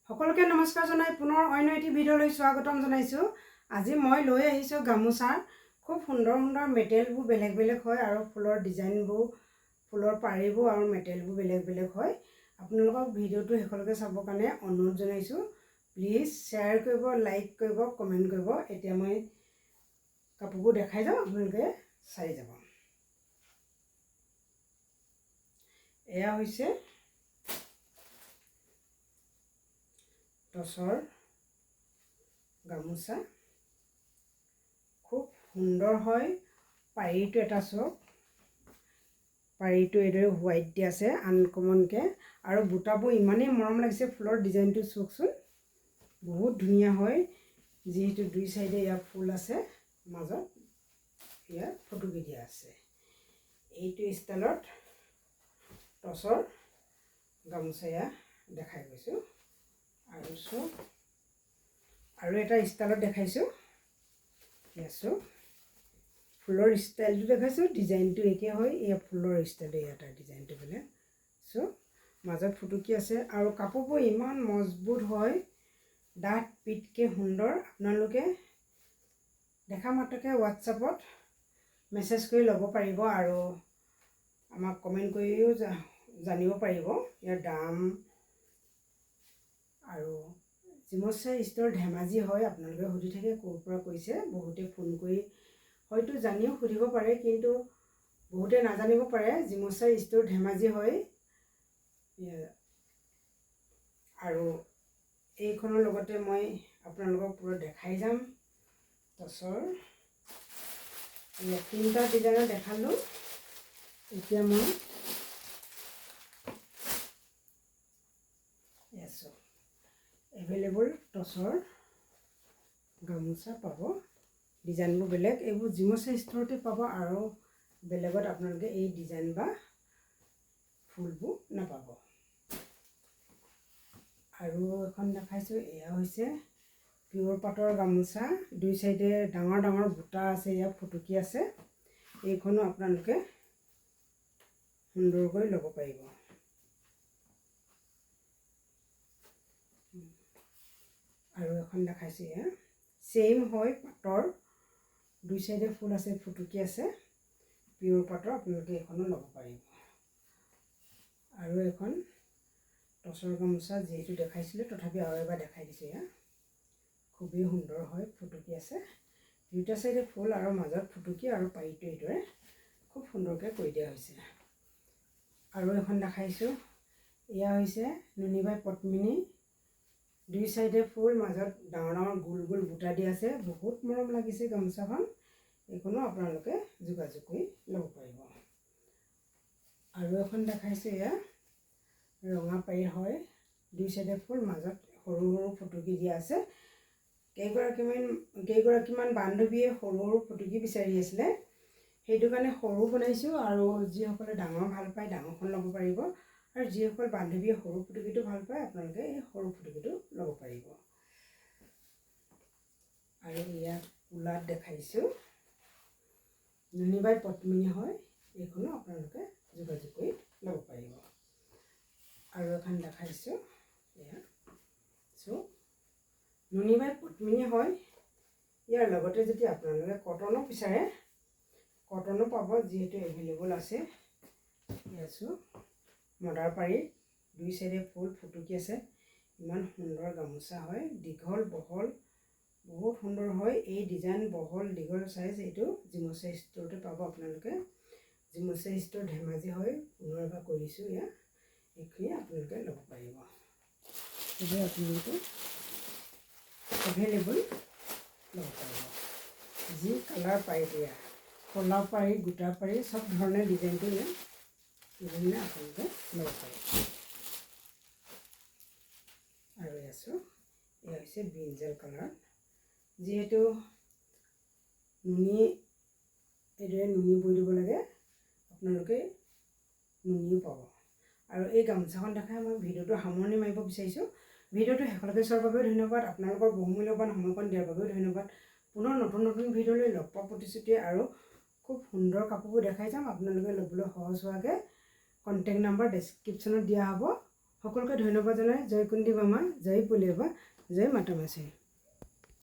সকলোকে নমস্কাৰ জনাই পুনৰ অন্য এটি ভিডিঅ'লৈ স্বাগতম জনাইছোঁ। আজি মই লৈ আহিছোঁ গামোচাৰ খুব সুন্দৰ সুন্দৰ মেটেৰিয়েলবোৰ বেলেগ বেলেগ হয় আৰু ফুলৰ ডিজাইনবোৰ ফুলৰ পাৰিবোৰ আৰু মেটেৰিয়েলবোৰ বেলেগ বেলেগ হয়। আপোনালোকক ভিডিঅ'টো শেষলৈকে চাবৰ কাৰণে অনুৰোধ জনাইছোঁ। প্লিজ শ্বেয়াৰ কৰিব, লাইক কৰিব, কমেণ্ট কৰিব। এতিয়া মই কাপোৰবোৰ দেখাই যাওঁ, আপোনালোকে চাই যাব। এয়া হৈছে টচৰ গামোচা, খুব সুন্দৰ হয়। পাৰিটো এটা চাওক, পাৰিটো এইদৰে হোৱাইট দি আছে আনকমনকৈ, আৰু বুটাবোৰ ইমানেই মৰম লাগিছে। ফুলৰ ডিজাইনটো চাওকচোন, বহুত ধুনীয়া হয়। যিহেতু দুই চাইডে ইয়াৰ ফুল আছে, মাজত ইয়াৰ ফুটুকি দিয়া আছে। এইটো ষ্টাইলত টচৰ গামোচা এয়া দেখাই গৈছোঁ। আৰু চব আৰু এটা ষ্টাইলত দেখাইছোঁ। এয়া ফুলৰ ষ্টাইলটো দেখাইছোঁ, ডিজাইনটো একে হয়। এয়া ফুলৰ ষ্টাইলটো, এটা ডিজাইনটো বেলেগ। মাজত ফুটুকি আছে আৰু কাপোৰবোৰ ইমান মজবুত হয়, ডাঠ পিঠকৈ সুন্দৰ। আপোনালোকে দেখা মাত্ৰকে হোৱাটছআপত মেছেজ কৰি ল'ব পাৰিব আৰু আমাক কমেণ্ট কৰিও জানিব পাৰিব ইয়াৰ দাম। আৰু জিমচাই ষ্ট'ৰ ধেমাজি হয়। আপোনালোকে সুধি থাকে ক'ৰ পৰা কৈছে। বহুতে ফোন কৰি হয়তো জানিও সুধিব পাৰে, কিন্তু বহুতে নাজানিব পাৰে। জিমচাই ষ্ট'ৰ ধেমাজি হয়। আৰু এইখনৰ লগতে মই আপোনালোকক পুৰা দেখাই যাম। টচৰ তিনিটা ডিজাইনৰ দেখালোঁ। এতিয়া মই এভেইলেবল টচৰ গামোচা পাব। ডিজাইনবোৰ বেলেগ, এইবোৰ জিমচাই ষ্ট'ৰতে পাব, আৰু বেলেগত আপোনালোকে এই ডিজাইন বা ফুলবোৰ নাপাব। আৰু এখন দেখাইছোঁ, এয়া হৈছে পিয়ৰ পাটৰ গামোচা। দুই চাইডে ডাঙৰ ডাঙৰ বুটা আছে, ইয়াত ফুটুকি আছে। এইখনো আপোনালোকে সুন্দৰকৈ ল'ব পাৰিব। আৰু এখন দেখাইছোঁ, এয়া ছেইম হয় পাটৰ, দুই চাইডে ফুল আছে, ফুটুকি আছে, পিয়ৰ পাটৰ। আপোনালোকে এইখনো ল'ব পাৰিব। আৰু এখন টচৰ গামোচা, যিহেতু দেখাইছিলোঁ তথাপি আৰু এবাৰ দেখাই দিছোঁ। এয়া খুবেই সুন্দৰ হয়, ফুটুকি আছে, দুয়োটা চাইডে ফুল আৰু মাজত ফুটুকি, আৰু পাৰিটো এইদৰে খুব সুন্দৰকৈ কৰি দিয়া হৈছে। আৰু এখন দেখাইছোঁ, এয়া হৈছে নুনিবাই পদ্মিনী। দুই চাইডে ফুল, মাজত ডাঙৰ ডাঙৰ গোল গোল বুটা দি আছে। বহুত মৰম লাগিছে গামোচাখন। এইখনো আপোনালোকে যোগাযোগ কৰি ল'ব পাৰিব। আৰু এখন দেখাইছোঁ, এয়া ৰঙা পাৰি হয়। দুই চাইডে ফুল, মাজত সৰু সৰু ফুটুকি দিয়া আছে। কেইগৰাকীমান বান্ধৱীয়ে সৰু সৰু ফুটুকি বিচাৰি আছিলে, সেইটো কাৰণে সৰু বনাইছোঁ। আৰু যিসকলে ডাঙৰ ভাল পায় ডাঙৰখন ল'ব পাৰিব, আৰু যিসকল বান্ধৱীয়ে সৰু ফুটুকিটো ভাল পায় আপোনালোকে এই সৰু ফুটুকিটো ল'ব পাৰিব। আৰু ইয়াত কোলাত দেখাইছোঁ, নুনিবাই পদ্মিনী হয়। এইখনো আপোনালোকে যোগাযোগ কৰি ল'ব পাৰিব। আৰু এখন দেখাইছোঁ, এয়া নুনিবাই পদ্মিনী হয়। ইয়াৰ লগতে যদি আপোনালোকে কটনো বিচাৰে, কটনো পাব, যিহেতু এভেইলেবল আছে। মদাৰ পাৰি, দুই চাইডে ফুল, ফুটুকি আছে। ইমান সুন্দৰ গামোচা হয়, দীঘল বহল, বহুত সুন্দৰ হয়। এই ডিজাইন বহল দীঘল চাইজ এইটো জিমচাই ষ্ট'ৰতে পাব আপোনালোকে। জিমচাই ষ্ট'ৰ ধেমাজি হয়, পুনৰ এবাৰ কৈ দিছোঁ। এইখিনি আপোনালোকে ল'ব পাৰিব। এতিয়া আপোনালোকে এভেইলেবল ল'ব পাৰিব। যি কালাৰ পাৰি দিয়া, কলা পাৰি, গোটা পাৰি, চব ধৰণে ডিজাইনটো বিভিন্ন আপোনালোকে ল'ব পাৰিব। আৰু এয়া হৈছে ব্ৰিঞ্জাল কালাৰ। যিহেতু নুনি এইদৰে নুনি বৈ দিব লাগে, আপোনালোকে নুনিও পাব। আৰু এই গামোচাখন দেখাই মই ভিডিঅ'টো সামৰণি মাৰিব বিচাৰিছোঁ। ভিডিঅ'টো শেষলৈকে চোৱাৰ বাবেও ধন্যবাদ। আপোনালোকৰ বহুমূল্যৱান সময়কণ দিয়াৰ বাবেও ধন্যবাদ। পুনৰ নতুন নতুন ভিডিঅ'লৈ লগ পোৱা প্ৰতিশ্ৰুতি, আৰু খুব সুন্দৰ কাপোৰবোৰ দেখাই যাম। আপোনালোকে ল'বলৈ সহজ হোৱাকৈ কণ্টেক্ট নাম্বাৰ ডেছক্ৰিপশ্যনত দিয়া হ'ব। সকলোকে ধন্যবাদ জনাই জয় কুন্দি মামা, জয় পলিয়াবা, জয় মাতা মাছই।